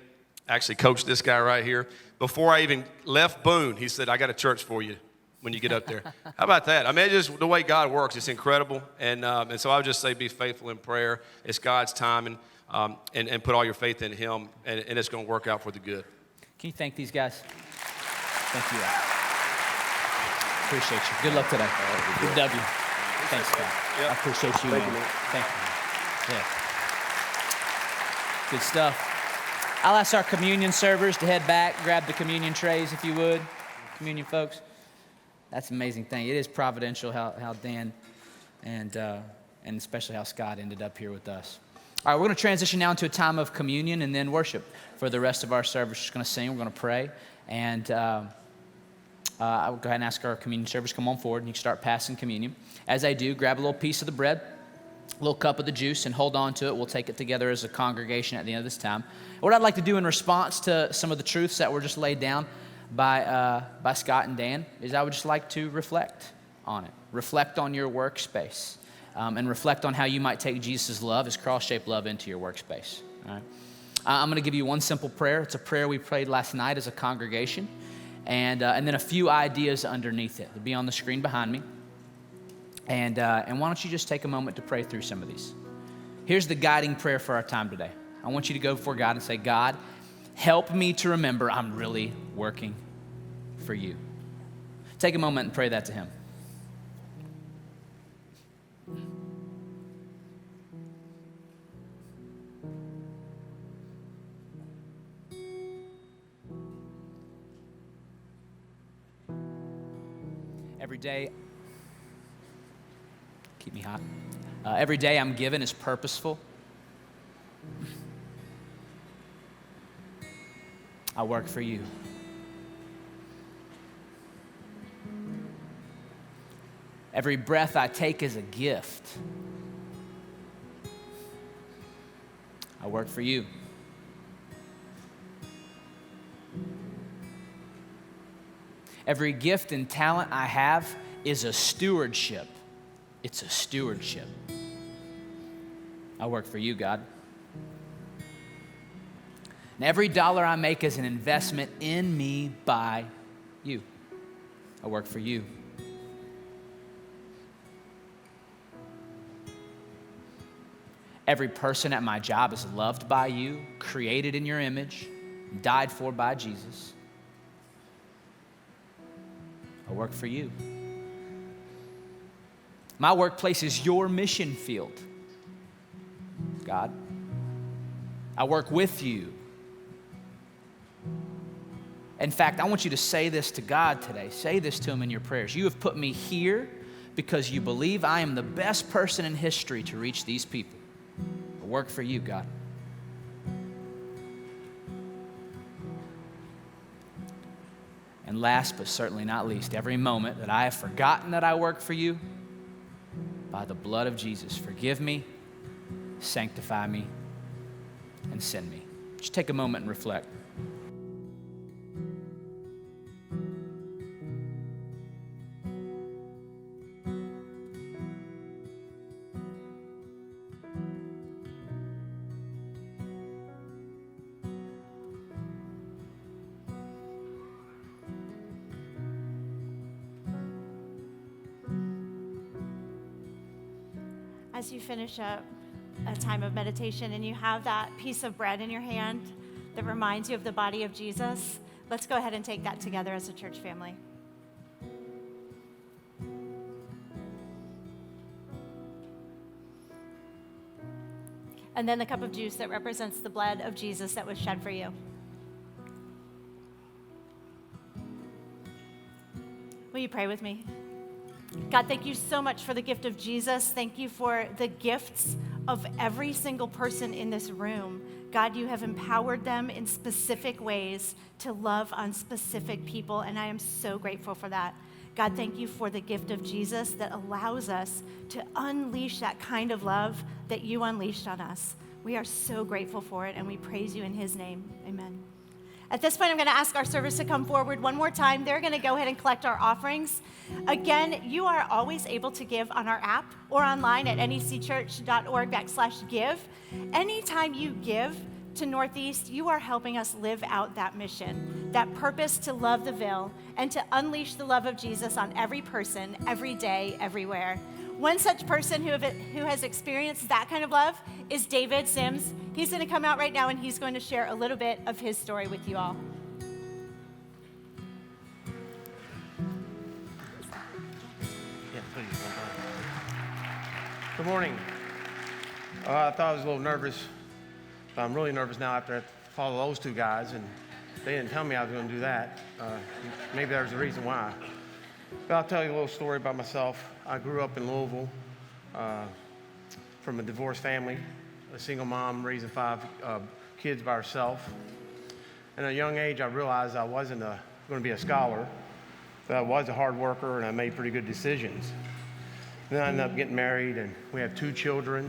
actually coached this guy right here. Before I even left Boone, he said, I got a church for you when you get up there. How about that? I mean, it's just the way God works. It's incredible. And so I would just say be faithful in prayer. It's God's time. And put all your faith in him, and it's going to work out for the good. Can you thank these guys? Thank you. Appreciate you. Good luck today. Good W. Thanks, Scott. Yep. I appreciate you, man. Thank you. Yeah. Good stuff. I'll ask our communion servers to head back, grab the communion trays, if you would. Communion folks. That's an amazing thing. It is providential how Dan and especially how Scott ended up here with us. All right, we're going to transition now into a time of communion and then worship for the rest of our service. We're just going to sing, we're going to pray, and I'll go ahead and ask our communion servers to come on forward, and you can start passing communion. As I do, grab a little piece of the bread, a little cup of the juice, and hold on to it. We'll take it together as a congregation at the end of this time. What I'd like to do in response to some of the truths that were just laid down by Scott and Dan is I would just like to reflect on it. Reflect on your workspace. and reflect on how you might take Jesus' love, his cross-shaped love, into your workspace. All right? I'm going to give you one simple prayer. It's a prayer we prayed last night as a congregation, and then a few ideas underneath it. They'll be on the screen behind me. And why don't you just take a moment to pray through some of these. Here's the guiding prayer for our time today. I want you to go before God and say, God, help me to remember I'm really working for you. Take a moment and pray that to him. Every day, keep me hot. Every day I'm given is purposeful. I work for you. Every breath I take is a gift. I work for you. Every gift and talent I have is a stewardship. It's a stewardship. I work for you, God. And every dollar I make is an investment in me by you. I work for you. Every person at my job is loved by you, created in your image, died for by Jesus. I work for you. My workplace is your mission field, God. I work with you. In fact, I want you to say this to God today. Say this to him in your prayers. You have put me here because you believe I am the best person in history to reach these people. I work for you, God. And last but certainly not least, every moment that I have forgotten that I work for you, by the blood of Jesus, forgive me, sanctify me, and send me. Just take a moment and reflect. As you finish up a time of meditation and you have that piece of bread in your hand that reminds you of the body of Jesus, let's go ahead and take that together as a church family. And then the cup of juice that represents the blood of Jesus that was shed for you. Will you pray with me? God, thank you so much for the gift of Jesus. Thank you for the gifts of every single person in this room. God, you have empowered them in specific ways to love on specific people, and I am so grateful for that. God, thank you for the gift of Jesus that allows us to unleash that kind of love that you unleashed on us. We are so grateful for it, and we praise you in his name. Amen. At this point, I'm going to ask our servers to come forward one more time. They're going to go ahead and collect our offerings. Again, you are always able to give on our app or online at necchurch.org/give. Anytime you give to Northeast, you are helping us live out that mission, that purpose to love the Ville and to unleash the love of Jesus on every person, every day, everywhere. One such person who has experienced that kind of love is David Sims. He's going to come out right now and he's going to share a little bit of his story with you all. Yeah, please. Good morning. I thought I was a little nervous, but I'm really nervous now after I follow those two guys, and they didn't tell me I was going to do that. Maybe there's a reason why. But I'll tell you a little story about myself. I grew up in Louisville from a divorced family, a single mom raising 5 kids by herself. And at a young age, I realized I wasn't going to be a scholar, but I was a hard worker, and I made pretty good decisions. Then I ended up getting married, and we have 2 children,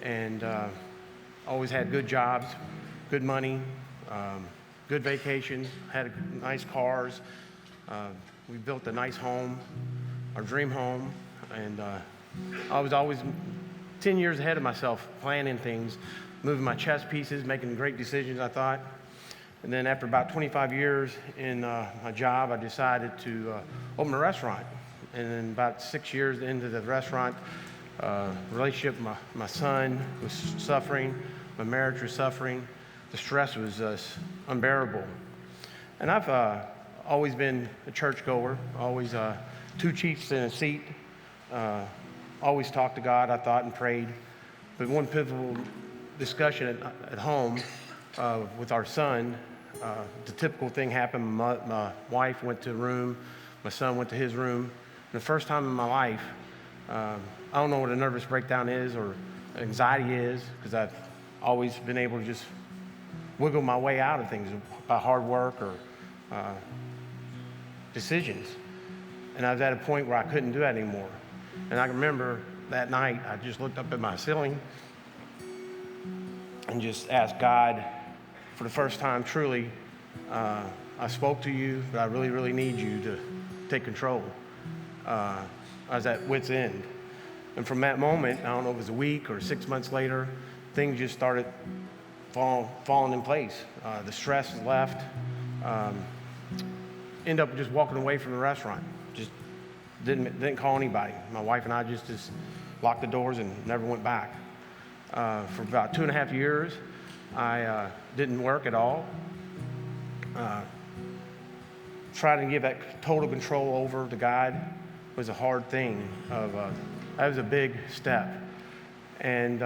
and always had good jobs, good money, good vacations, had nice cars. We built a nice home, our dream home, and I was always 10 years ahead of myself, planning things, moving my chess pieces, making great decisions, I thought. And then after about 25 years in my job, I decided to open a restaurant. And then about 6 years into the restaurant, relationship with my son was suffering, my marriage was suffering, the stress was just unbearable. And I've always been a churchgoer, always two chiefs in a seat, always talked to God, I thought, and prayed. But one pivotal discussion at home with our son, the typical thing happened. My wife went to a room, my son went to his room. And the first time in my life, I don't know what a nervous breakdown is or anxiety is, because I've always been able to just wiggle my way out of things by hard work or decisions. And I was at a point where I couldn't do that anymore. And I remember that night, I just looked up at my ceiling and just asked God, for the first time, truly, I spoke to you, but I really, really need you to take control. I was at wit's end. And from that moment, I don't know if it was a week or 6 months later, things just started falling in place. The stress left. Ended up just walking away from the restaurant. Just didn't call anybody. My wife and I just locked the doors and never went back. For about 2.5 years, I didn't work at all. Trying to give that total control over to God was a hard thing. That was a big step. And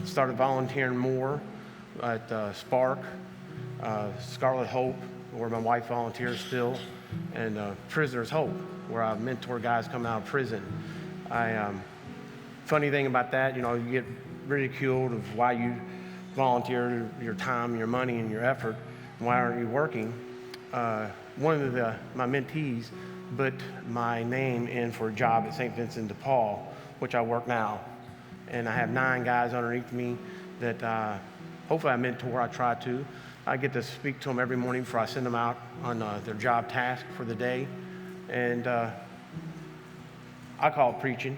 started volunteering more at Spark, Scarlet Hope, where my wife volunteers still, and Prisoner's Hope, where I mentor guys coming out of prison. Funny thing about that, you get ridiculed of why you volunteer your time, your money, and your effort. Why aren't you working? One of my mentees put my name in for a job at St. Vincent de Paul, which I work now. And I have 9 guys underneath me that hopefully I mentor, I try to. I get to speak to them every morning before I send them out on their job task for the day. And I call it preaching.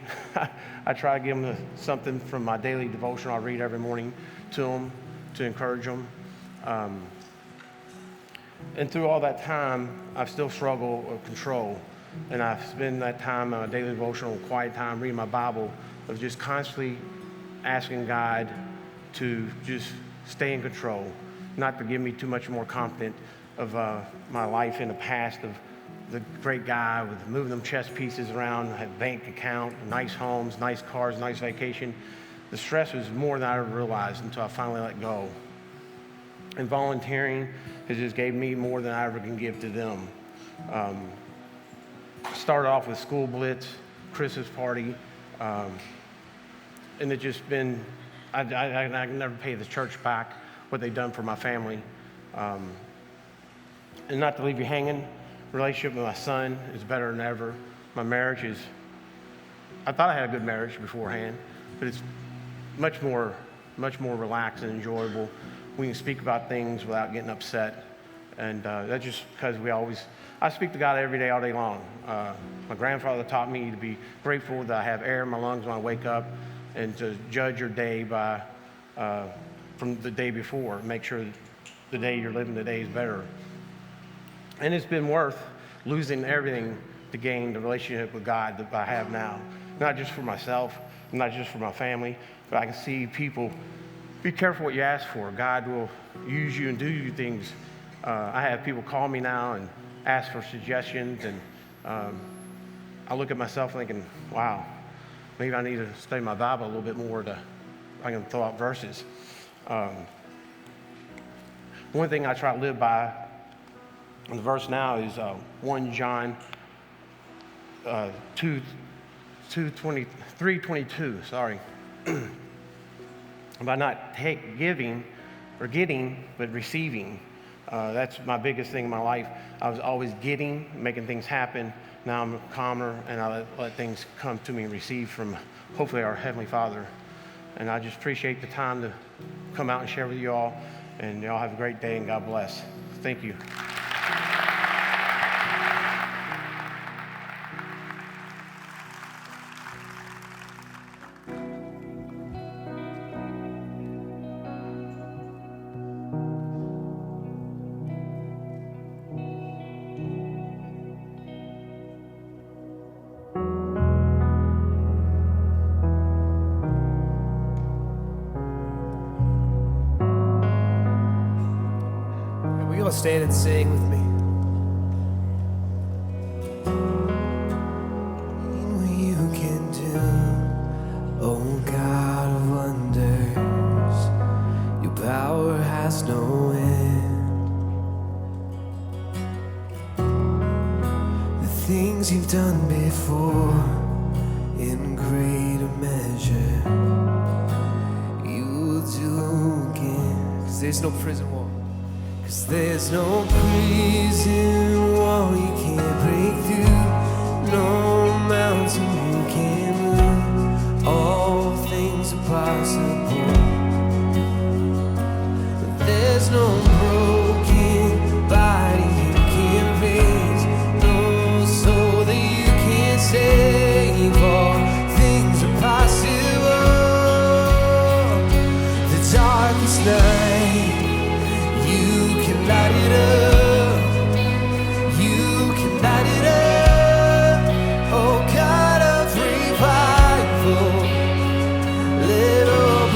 I try to give them something from my daily devotion I read every morning to them to encourage them. And through all that time, I've still struggled with control. And I've spent that time, daily devotional, quiet time, reading my Bible, of just constantly asking God to just stay in control, not to give me too much more confident of my life in the past of the great guy with moving them chess pieces around, had a bank account, nice homes, nice cars, nice vacation. The stress was more than I ever realized until I finally let go. And volunteering has just gave me more than I ever can give to them. Started off with school blitz, Christmas party, and it just been, I can never pay the church back what they've done for my family. And not to leave you hanging, relationship with my son is better than ever. My marriage is, I thought I had a good marriage beforehand, but it's much more relaxed and enjoyable. We can speak about things without getting upset. And that's just because I speak to God every day, all day long. My grandfather taught me to be grateful that I have air in my lungs when I wake up, and to judge your day by from the day before. Make sure the day you're living today is better. And it's been worth losing everything to gain the relationship with God that I have now. Not just for myself, not just for my family, but I can see people, be careful what you ask for. God will use you and do you things. I have people call me now and ask for suggestions, and I look at myself thinking, wow, maybe I need to study my Bible a little bit more I can throw out verses. One thing I try to live by, and the verse now is 1 John 3:22, sorry. By not giving or getting, but receiving. That's my biggest thing in my life. I was always getting, making things happen. Now I'm calmer, and I let things come to me and receive from, hopefully, our Heavenly Father. And I just appreciate the time to come out and share with you all. And y'all have a great day, and God bless. Thank you. Come on, stand and sing with me. What you can do, oh God of wonders, your power has no end. The things you've done before, in greater measure, you will do again. 'Cause there's no prison wall. 'Cause there's no prison wall you can't break through, no mountain you can't move. All things are possible. But there's no broken body you can't raise, no soul that you can't save. All things are possible. The darkest night, you can light it up. You can light it up. Oh God of revival, let all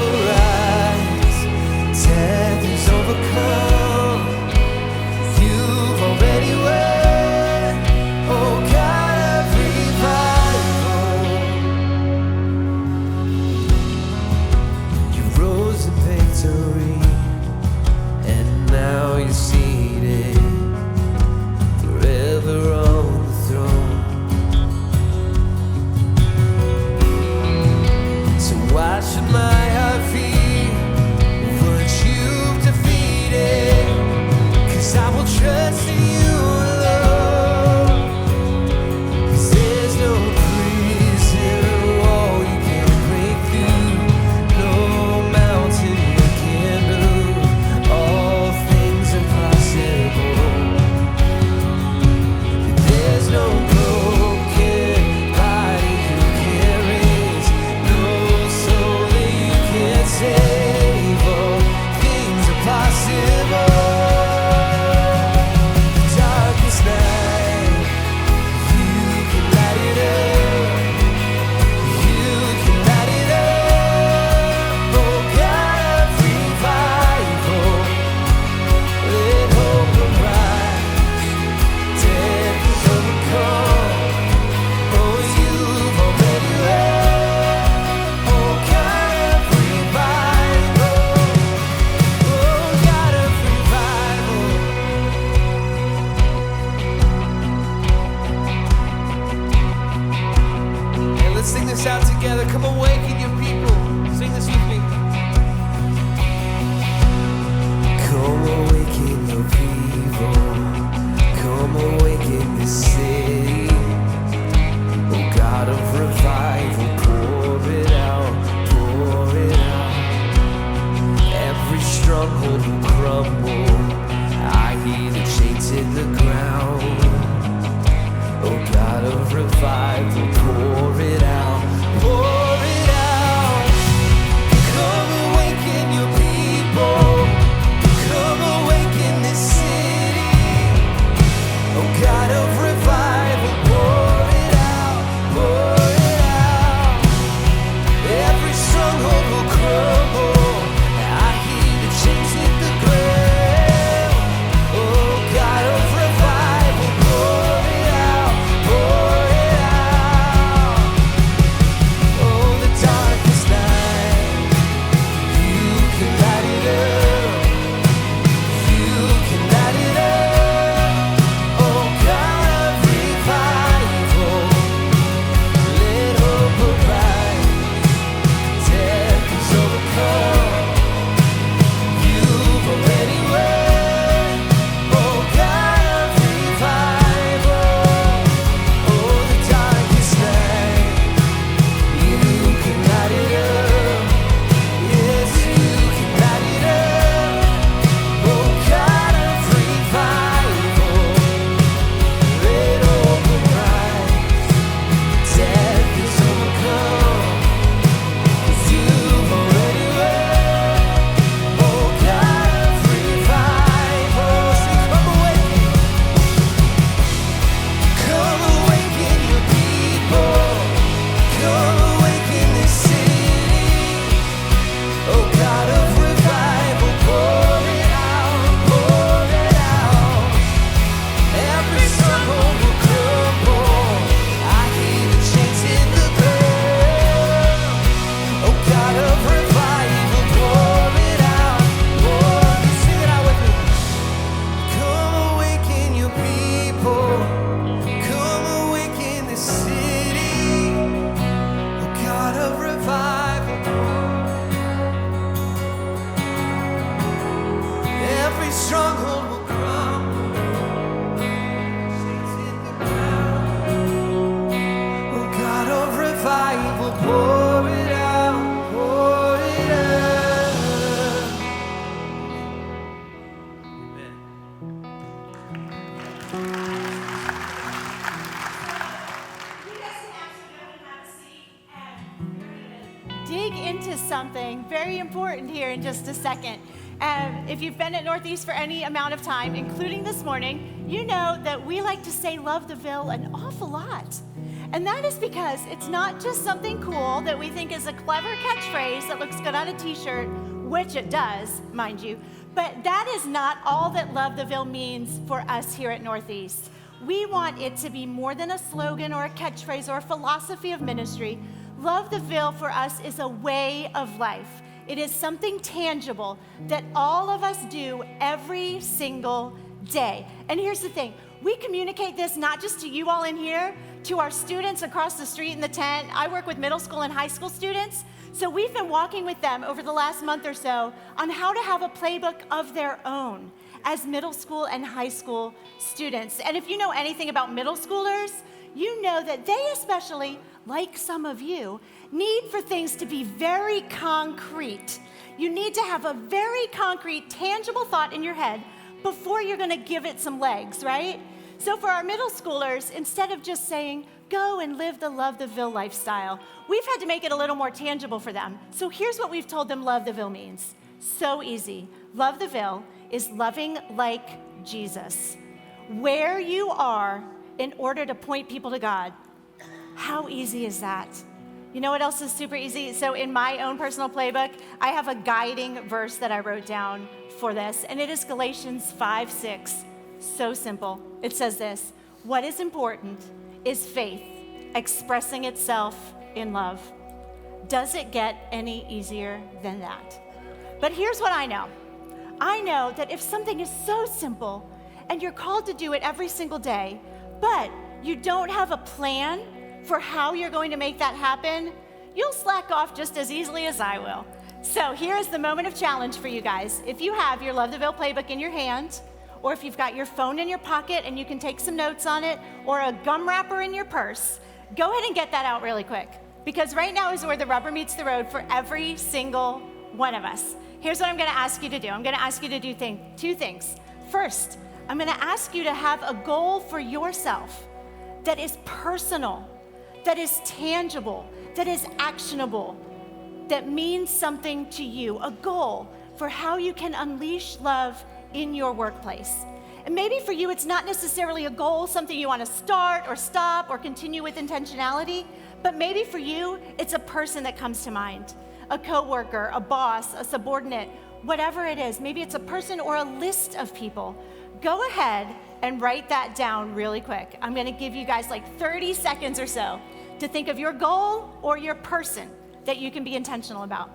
revival. Every stronghold will crumble. Chains hit the ground. Oh God of revival, pour it out, pour it out. Dig into something very important here in just a second. If you've been at Northeast for any amount of time, including this morning, you know that we like to say love the Ville an awful lot. And that is because it's not just something cool that we think is a clever catchphrase that looks good on a t-shirt, which it does, mind you, but that is not all that love the Ville means for us here at Northeast. We want it to be more than a slogan or a catchphrase or a philosophy of ministry. Love the Ville for us is a way of life. It is something tangible that all of us do every single day. And here's the thing, we communicate this not just to you all in here, to our students across the street in the tent. I work with middle school and high school students, so we've been walking with them over the last month or so on how to have a playbook of their own as middle school and high school students. And if you know anything about middle schoolers, you know that they especially, like some of you, need for things to be very concrete. You need to have a very concrete, tangible thought in your head before you're gonna give it some legs, right? So for our middle schoolers, instead of just saying, go and live the Love the Ville lifestyle, we've had to make it a little more tangible for them. So here's what we've told them Love the Ville means. So easy. Love the Ville is loving like Jesus. Where you are in order to point people to God. How easy is that? You know what else is super easy? So in my own personal playbook, I have a guiding verse that I wrote down for this, and it is Galatians 5:6. So simple. It says this, what is important is faith expressing itself in love. Does it get any easier than that? But here's what I know. I know that if something is so simple and you're called to do it every single day, but you don't have a plan for how you're going to make that happen, you'll slack off just as easily as I will. So here is the moment of challenge for you guys. If you have your Love the Ville playbook in your hand, or if you've got your phone in your pocket and you can take some notes on it, or a gum wrapper in your purse, go ahead and get that out really quick. Because right now is where the rubber meets the road for every single one of us. Here's what I'm gonna ask you to do. I'm gonna ask you to do two things. First, I'm gonna ask you to have a goal for yourself that is personal, that is tangible, that is actionable, that means something to you, a goal for how you can unleash love in your workplace. And maybe for you, it's not necessarily a goal, something you want to start or stop or continue with intentionality, but maybe for you, it's a person that comes to mind, a coworker, a boss, a subordinate, whatever it is. Maybe it's a person or a list of people. Go ahead and write that down really quick. I'm going to give you guys like 30 seconds or so to think of your goal or your person that you can be intentional about.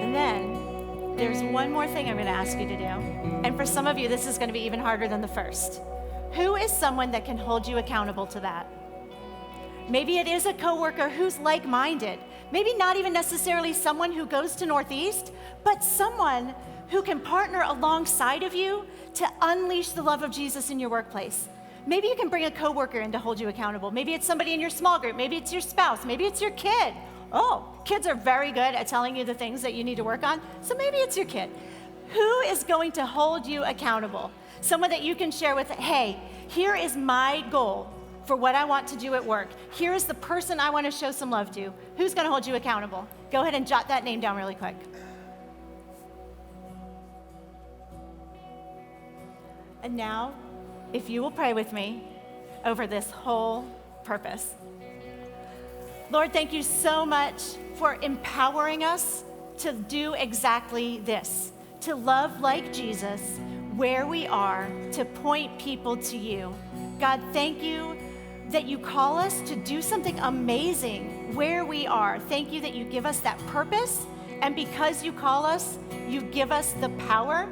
And then there's one more thing I'm going to ask you to do. And for some of you, this is going to be even harder than the first. Who is someone that can hold you accountable to that? Maybe it is a coworker who's like-minded. Maybe not even necessarily someone who goes to Northeast, but someone who can partner alongside of you to unleash the love of Jesus in your workplace. Maybe you can bring a coworker in to hold you accountable. Maybe it's somebody in your small group. Maybe it's your spouse. Maybe it's your kid. Oh, kids are very good at telling you the things that you need to work on, so maybe it's your kid. Who is going to hold you accountable? Someone that you can share with, hey, here is my goal for what I want to do at work. Here is the person I want to show some love to. Who's going to hold you accountable? Go ahead and jot that name down really quick. And now, if you will pray with me over this whole purpose. Lord, thank you so much for empowering us to do exactly this, to love like Jesus where we are, to point people to you. God, thank you that you call us to do something amazing where we are. Thank you that you give us that purpose. And because you call us, you give us the power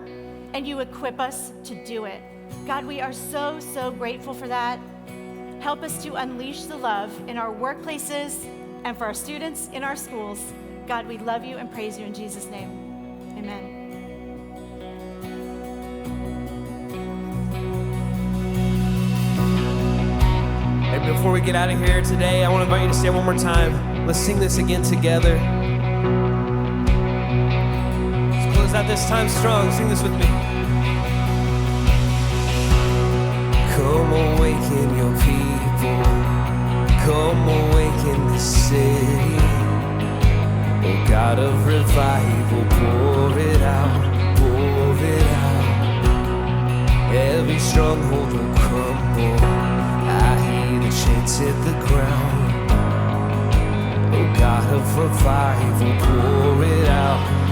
and you equip us to do it. God, we are so, so grateful for that. Help us to unleash the love in our workplaces and for our students in our schools. God, we love you and praise you in Jesus' name. Amen. Hey, before we get out of here today, I want to invite you to stand one more time. Let's sing this again together. Let's close out this time strong. Sing this with me. Come awaken your people. Come awaken this city. Oh God of revival, pour it out, pour it out. Every stronghold will crumble. I hear the chains hit the ground. Oh God of revival, pour it out.